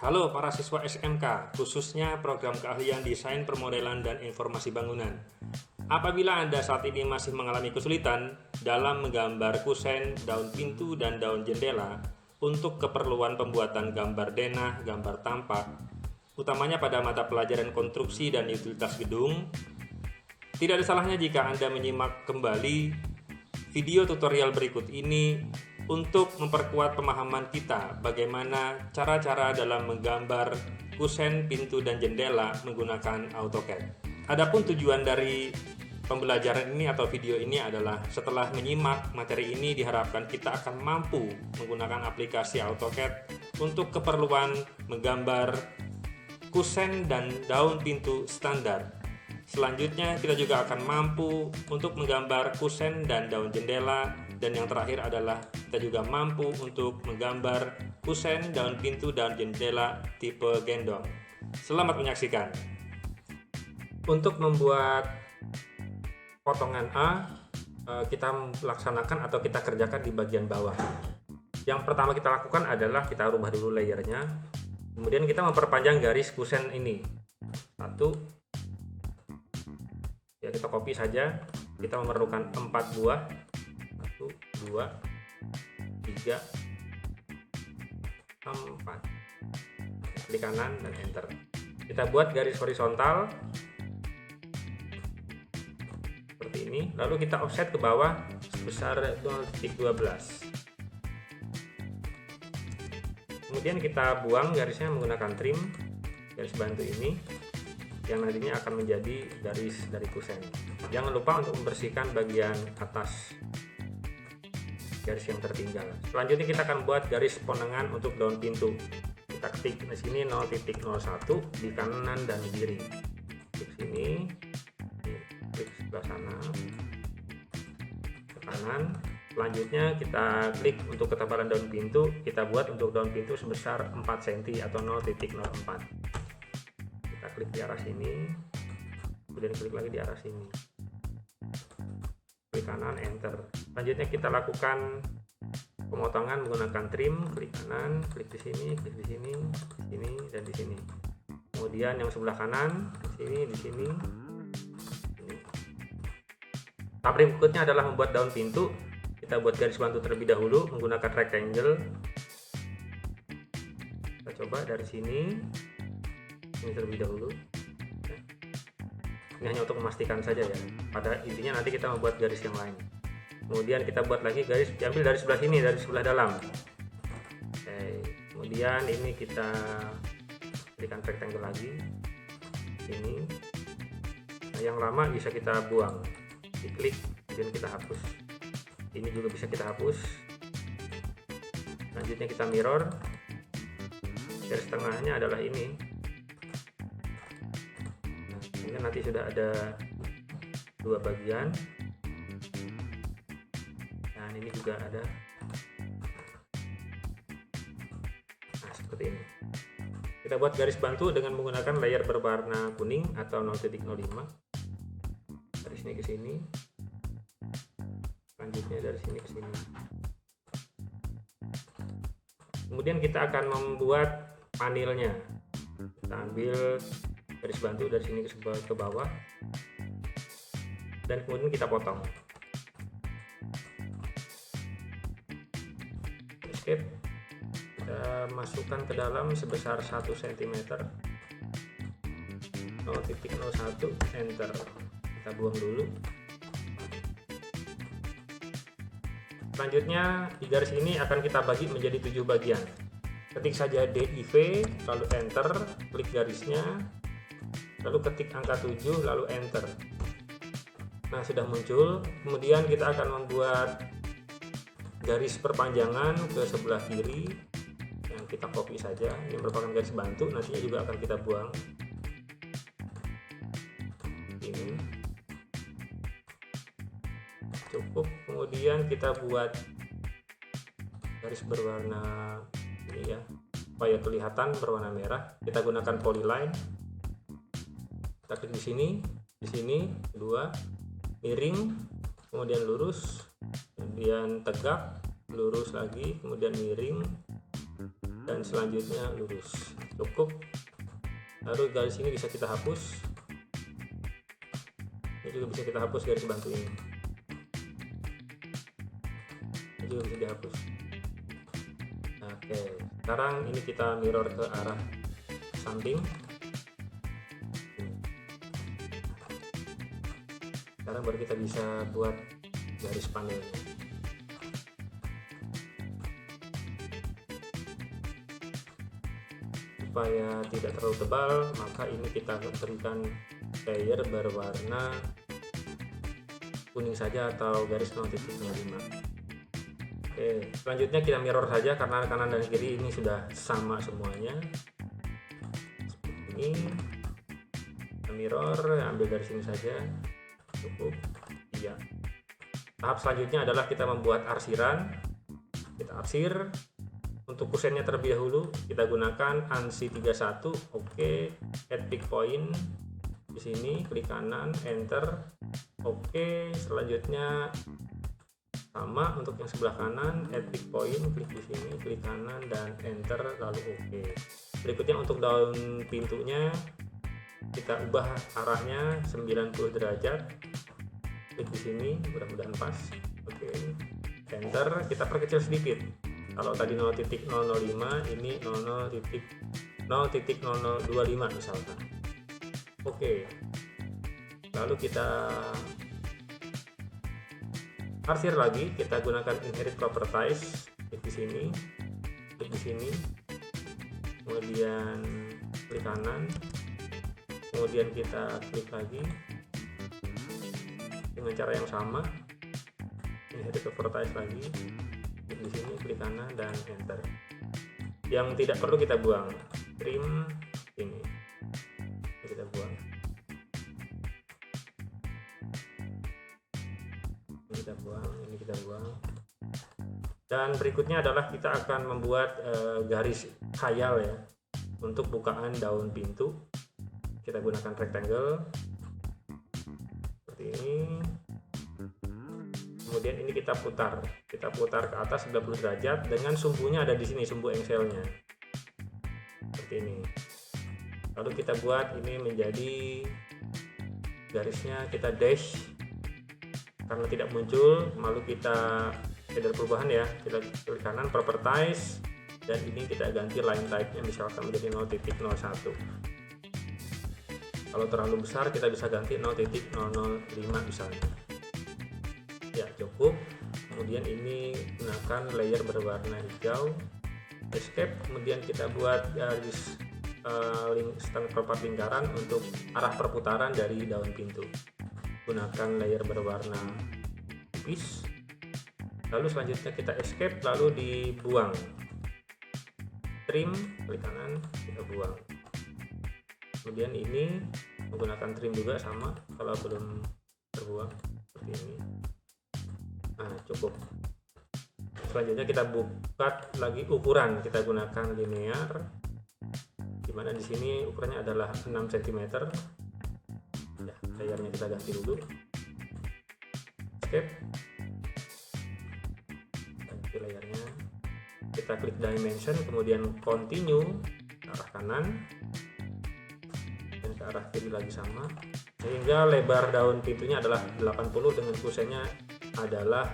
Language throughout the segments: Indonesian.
Halo para siswa SMK, khususnya program keahlian desain permodelan dan informasi bangunan. Apabila Anda saat ini masih mengalami kesulitan dalam menggambar kusen, daun pintu, dan daun jendela untuk keperluan pembuatan gambar denah, gambar tampak, utamanya pada mata pelajaran konstruksi dan utilitas gedung, tidak ada salahnya jika Anda menyimak kembali video tutorial berikut ini untuk memperkuat pemahaman kita bagaimana cara-cara dalam menggambar kusen, pintu, dan jendela menggunakan AutoCAD. Adapun tujuan dari pembelajaran ini atau video ini adalah setelah menyimak materi ini diharapkan kita akan mampu menggunakan aplikasi AutoCAD untuk keperluan menggambar kusen dan daun pintu standar. Selanjutnya kita juga akan mampu untuk menggambar kusen dan daun jendela, dan yang terakhir adalah kita juga mampu untuk menggambar kusen, daun pintu, dan jendela tipe gendong. Selamat menyaksikan. Untuk membuat potongan A, kita laksanakan atau kita kerjakan di bagian bawah. Yang pertama kita lakukan adalah kita rubah dulu layernya, kemudian kita memperpanjang garis kusen ini. Satu, ya kita copy saja. Kita memerlukan 4 buah. 1, 2, 3, 4. Klik kanan dan enter. Kita buat garis horizontal seperti ini, lalu kita offset ke bawah sebesar 0,12. Kemudian kita buang garisnya menggunakan trim, garis bantu ini yang nantinya akan menjadi garis dari kusen. Jangan lupa untuk membersihkan bagian atas garis yang tertinggal. Selanjutnya kita akan buat garis penengan untuk daun pintu. Kita ketik di sini 0.01 di kanan dan kiri. Klik sini, klik sebelah sana, ke kanan. Selanjutnya kita klik untuk ketebalan daun pintu. Kita buat untuk daun pintu sebesar 4 cm atau 0.04. Kita klik di arah sini, kemudian klik lagi di arah sini, klik kanan, enter. Selanjutnya kita lakukan pemotongan menggunakan trim, klik kanan, klik di sini, klik di sini, sini, dan di sini. Kemudian yang sebelah kanan, di sini, di sini. Tahap berikutnya adalah membuat daun pintu. Kita buat garis bantu terlebih dahulu menggunakan rectangle. Kita coba dari sini. Ini terlebih dahulu. Ini hanya untuk memastikan saja ya. Pada intinya nanti kita membuat garis yang lain. Kemudian kita buat lagi garis, diambil dari sebelah sini, dari sebelah dalam. Oke. Kemudian ini kita berikan rectangle lagi. Ini. Nah, yang lama bisa kita buang. Diklik, kemudian kita hapus. Ini juga bisa kita hapus. Selanjutnya kita mirror. Garis tengahnya adalah ini. Nanti sudah ada 2 bagian, dan ini juga ada. Nah, seperti ini. Kita buat garis bantu dengan menggunakan layer berwarna kuning atau 0.05. Dari sini ke sini, selanjutnya dari sini ke sini. Kemudian kita akan membuat panelnya. Kita ambil garis bantu dari sini ke bawah, dan kemudian kita potong. Escape, kita masukkan ke dalam sebesar 1 cm, 0.01, enter. Kita buang dulu. Selanjutnya di garis ini akan kita bagi menjadi 7 bagian. Ketik saja DIV, lalu enter, klik garisnya, lalu ketik angka 7, lalu enter. Nah, sudah muncul. Kemudian kita akan membuat garis perpanjangan ke sebelah kiri yang kita copy saja. Ini merupakan garis bantu, nantinya juga akan kita buang. Ini cukup. Kemudian kita buat garis berwarna ini ya, supaya kelihatan berwarna merah. Kita gunakan polyline. Kita klik di sini, 2, miring, kemudian lurus, kemudian tegak, lurus lagi, kemudian miring, dan selanjutnya lurus. Cukup. Lalu garis ini bisa kita hapus. Ini juga bisa kita hapus garis bantu ini. Ini juga bisa dihapus. Oke, sekarang ini kita mirror ke arah samping. Sekarang baru kita bisa buat garis panelnya. Supaya tidak terlalu tebal, maka ini kita berikan layer berwarna kuning saja atau garis 0.05. Oke, selanjutnya kita mirror saja karena kanan dan kiri ini sudah sama semuanya. Seperti ini. Kita mirror, ambil dari sini saja. Cukup. Iya. Tahap selanjutnya adalah kita membuat arsiran. Kita arsir. Untuk kusennya terlebih dahulu kita gunakan ANSI 31. Oke, add pick point. Di sini klik kanan, enter. Oke, selanjutnya sama untuk yang sebelah kanan, add pick point, klik di sini, klik kanan dan enter, lalu oke. Berikutnya untuk daun pintunya kita ubah arahnya 90 derajat. Klik di sini, mudah-mudahan pas. Oke. Enter, kita perkecil sedikit. Kalau tadi 0.005, ini 0.025 misalkan. Oke. Lalu kita arsir lagi, kita gunakan inherit properties, klik di sini, klik di sini, kemudian klik kanan, kemudian kita klik lagi dengan cara yang sama, inherit properties lagi, klik di sini, klik kanan dan enter. Yang tidak perlu kita buang, trim ini kita buang. Ini kita buang. Dan berikutnya adalah kita akan membuat garis khayal ya untuk bukaan daun pintu. Kita gunakan rectangle seperti ini. Kemudian ini kita putar ke atas 90 derajat dengan sumbunya ada di sini, sumbu engselnya seperti ini. Lalu kita buat ini menjadi garisnya, kita dash karena tidak muncul, lalu kita header perubahan ya, kita klik kanan properties dan ini kita ganti line type-nya misalkan menjadi 0.01. Kalau terlalu besar kita bisa ganti 0.005 misalnya. Ya cukup. Kemudian ini gunakan layer berwarna hijau, escape, kemudian kita buat garis seperempat lingkaran untuk arah perputaran dari daun pintu. Gunakan layer berwarna tipis, lalu selanjutnya kita escape lalu dibuang, trim, klik kanan, kita buang. Kemudian ini menggunakan trim juga sama kalau belum terbuang seperti ini. Nah cukup. Selanjutnya kita buka lagi ukuran, kita gunakan linear, dimana di sini ukurannya adalah 6 cm. Ya, layarnya kita ganti dulu, escape, ganti layarnya, kita klik dimension, kemudian continue ke arah kanan dan ke arah kiri lagi sama, sehingga lebar daun pintunya adalah 80 dengan kusennya adalah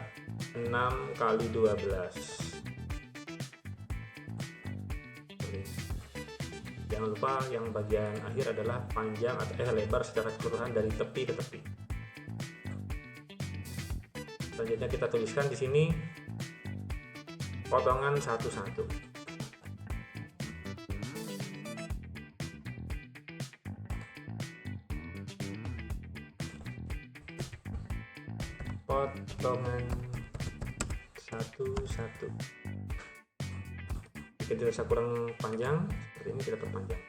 6 kali 12. Jangan lupa yang bagian akhir adalah panjang atau lebar secara keseluruhan dari tepi ke tepi. Selanjutnya kita tuliskan di sini potongan satu-satu. Potongan satu-satu. Jika dirasa kurang panjang, seperti ini kita perpanjang.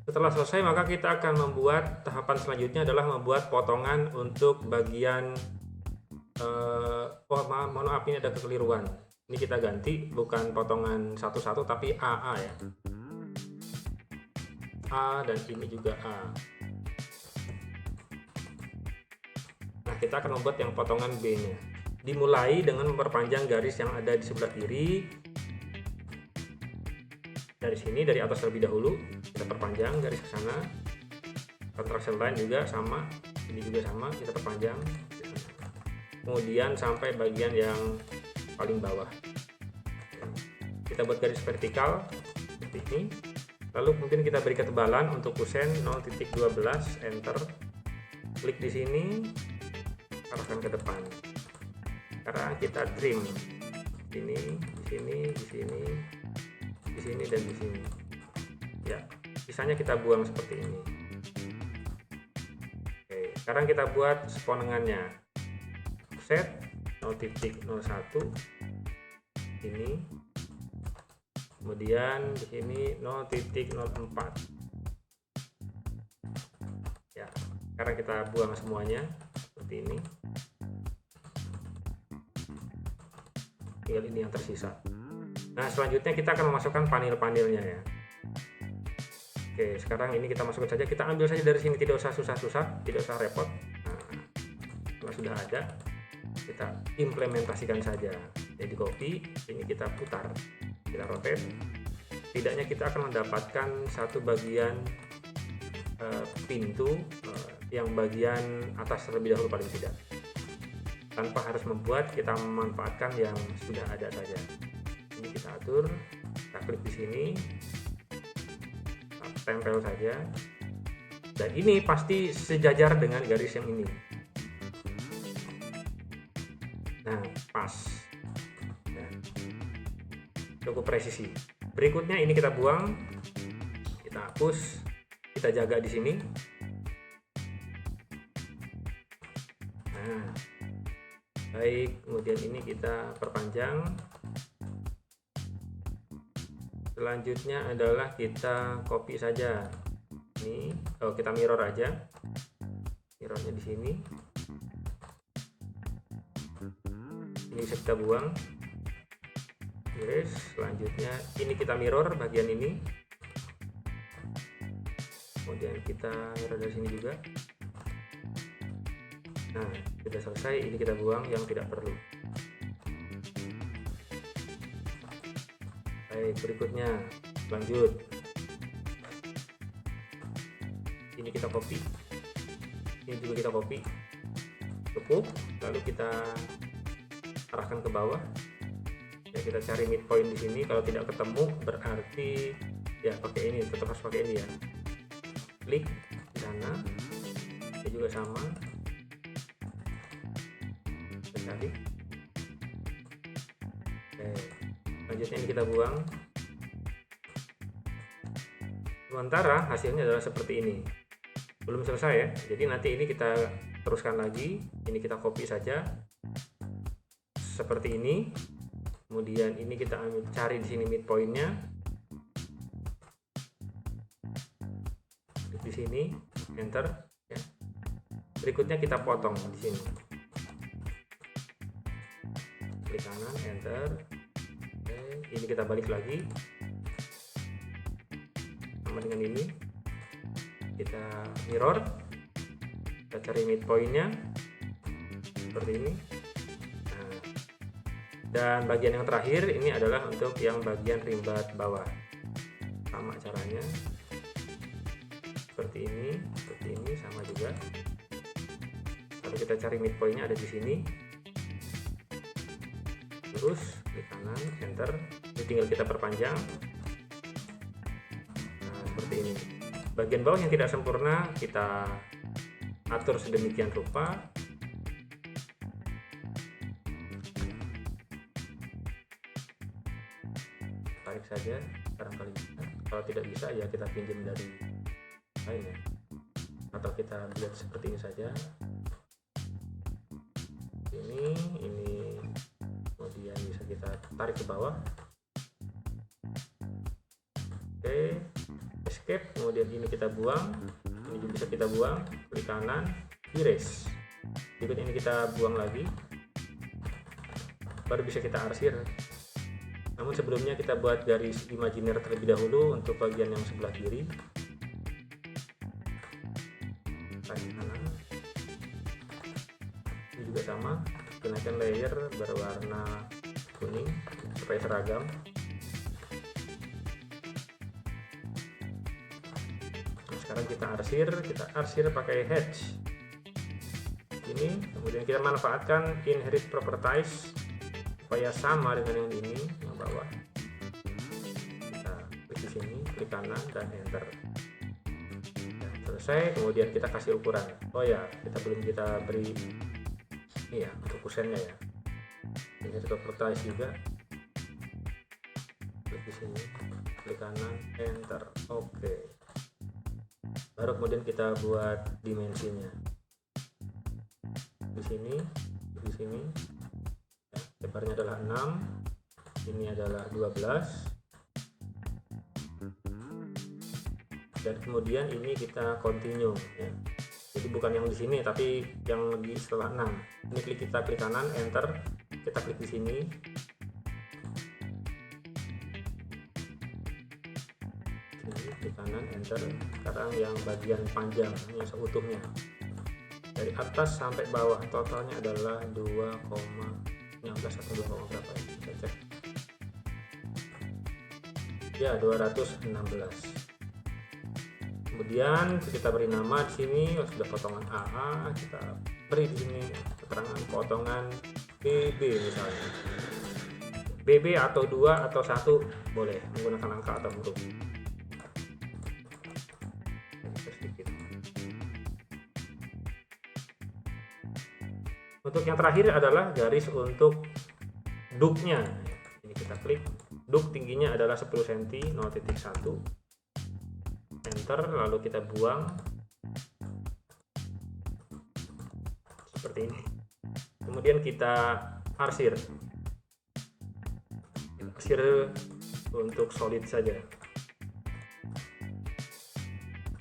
Setelah selesai, maka kita akan membuat tahapan selanjutnya adalah membuat potongan untuk bagian mohon maaf, ini ada kekeliruan. Ini kita ganti, bukan potongan satu-satu tapi AA ya. A dan ini juga A. Nah, kita akan membuat yang potongan B nya. dimulai dengan memperpanjang garis yang ada di sebelah kiri. Dari sini, dari atas terlebih dahulu, kita perpanjang garis ke sana. Contraction line juga sama, ini juga sama, kita perpanjang. Kemudian sampai bagian yang paling bawah. Kita buat garis vertikal seperti ini. Lalu kemudian kita beri ketebalan untuk kusen 0.12, enter. Klik di sini, arahkan ke depan. Sekarang kita trim. Ini, di sini, di sini, di sini dan di sini. Ya, sisanya kita buang seperti ini. Oke, sekarang kita buat sponengannya. Set 0.01 ini. Kemudian di sini 0.04. Ya, sekarang kita buang semuanya seperti ini. Tinggal ini yang tersisa. Nah, selanjutnya kita akan memasukkan panel-panelnya ya. Oke, sekarang ini kita masukkan saja. Kita ambil saja dari sini, tidak usah susah-susah, tidak usah repot. Nah, kalau sudah ada, kita implementasikan saja. Jadi copy, ini kita putar. Kita rotate, tidaknya kita akan mendapatkan satu bagian pintu yang bagian atas terlebih dahulu paling tidak, tanpa harus membuat, kita memanfaatkan yang sudah ada saja. Ini kita atur, kita klik di sini, kita tempel saja, dan ini pasti sejajar dengan garis yang ini. Nah, pas. Cukup presisi. Berikutnya ini kita buang, kita hapus, kita jaga di sini. Nah, baik. Kemudian ini kita perpanjang. Selanjutnya adalah kita copy saja. Ini, kita mirror aja. Mirrornya di sini. Ini bisa kita buang. Selanjutnya ini kita mirror bagian ini, kemudian kita mirror dari sini juga. Nah, sudah selesai. Ini kita buang yang tidak perlu. Baik, berikutnya lanjut. Ini kita copy, ini juga kita copy, cukup. Lalu kita arahkan ke bawah. Ya, kita cari midpoint di sini. Kalau tidak ketemu berarti ya pakai ini, tetap harus pakai ini ya. Klik di sana, ini juga sama. Kita cari. Oke, selanjutnya ini kita buang. Sementara hasilnya adalah seperti ini. Belum selesai ya. Jadi nanti ini kita teruskan lagi. Ini kita copy saja seperti ini. Kemudian ini kita ambil, cari di sini midpointnya, di sini, enter. Ya. Berikutnya kita potong di sini, klik kanan, enter. Oke, ini kita balik lagi, sama dengan ini. Kita mirror, kita cari midpointnya seperti ini. Dan bagian yang terakhir ini adalah untuk yang bagian rimbat bawah. Sama caranya. Seperti ini sama juga. Lalu kita cari midpointnya ada di sini. Terus klik kanan, enter. Ini tinggal kita perpanjang. Nah, seperti ini. Bagian bawah yang tidak sempurna kita atur sedemikian rupa. Tarik saja, barangkali bisa. Kalau tidak bisa ya kita pinjam dari lainnya, atau kita buat seperti ini saja. Ini kemudian bisa kita tarik ke bawah. Oke, escape. Kemudian ini kita buang. Ini juga bisa kita buang. Klik kanan, erase. Berikut ini kita buang lagi. Baru bisa kita arsir. Namun sebelumnya kita buat garis imajiner terlebih dahulu untuk bagian yang sebelah kiri. Tarik kanan. Ini juga sama. Kena tambahkan layer berwarna kuning supaya seragam. Nah, sekarang kita arsir pakai hatch ini, kemudian kita manfaatkan inherit properties supaya sama dengan yang ini, yang bawah. Kita klik di sini, klik kanan dan enter. Nah, selesai, kemudian kita kasih ukuran. Oh ya, kita beri ini ya untuk kusennya ya. Inherit properties juga. Klik di sini, klik kanan, enter. Oke. Baru kemudian kita buat dimensinya. Di sini ya, lebarnya adalah 6, ini adalah 12, dan kemudian ini kita continue ya. Jadi bukan yang di sini tapi yang di setelah 6. Ini kita klik kanan, enter, kita klik di sini. Klik kanan, enter. Sekarang yang bagian panjang, yang seutuhnya. Dari atas sampai bawah totalnya adalah 2,16 atau 2, berapa ya? Kita cek. Ya, 216. Kemudian kita beri nama di sini, sudah potongan AA, kita beri di sini keterangan potongan BB misalnya. BB atau 2 atau 1 boleh menggunakan angka atau huruf. Untuk yang terakhir adalah garis untuk duknya. Ini kita klik, duk tingginya adalah 10 cm, 0.1, enter, lalu kita buang seperti ini. Kemudian kita arsir untuk solid saja.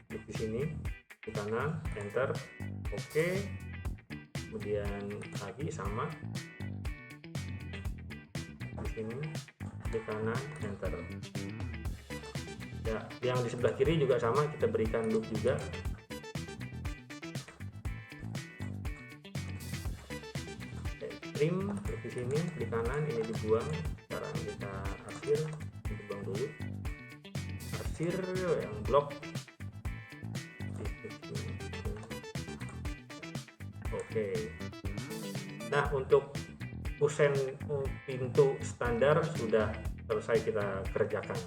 Klik di sini, di kanan, enter, oke. Kemudian lagi sama di sini, di kanan, enter. Ya, yang di sebelah kiri juga sama, kita berikan loop juga. Trim, klik di sini, di kanan, ini dibuang. Sekarang kita arsir, dibuang dulu. Arsir yang blok. Oke. Nah, untuk kusen pintu standar sudah selesai kita kerjakan.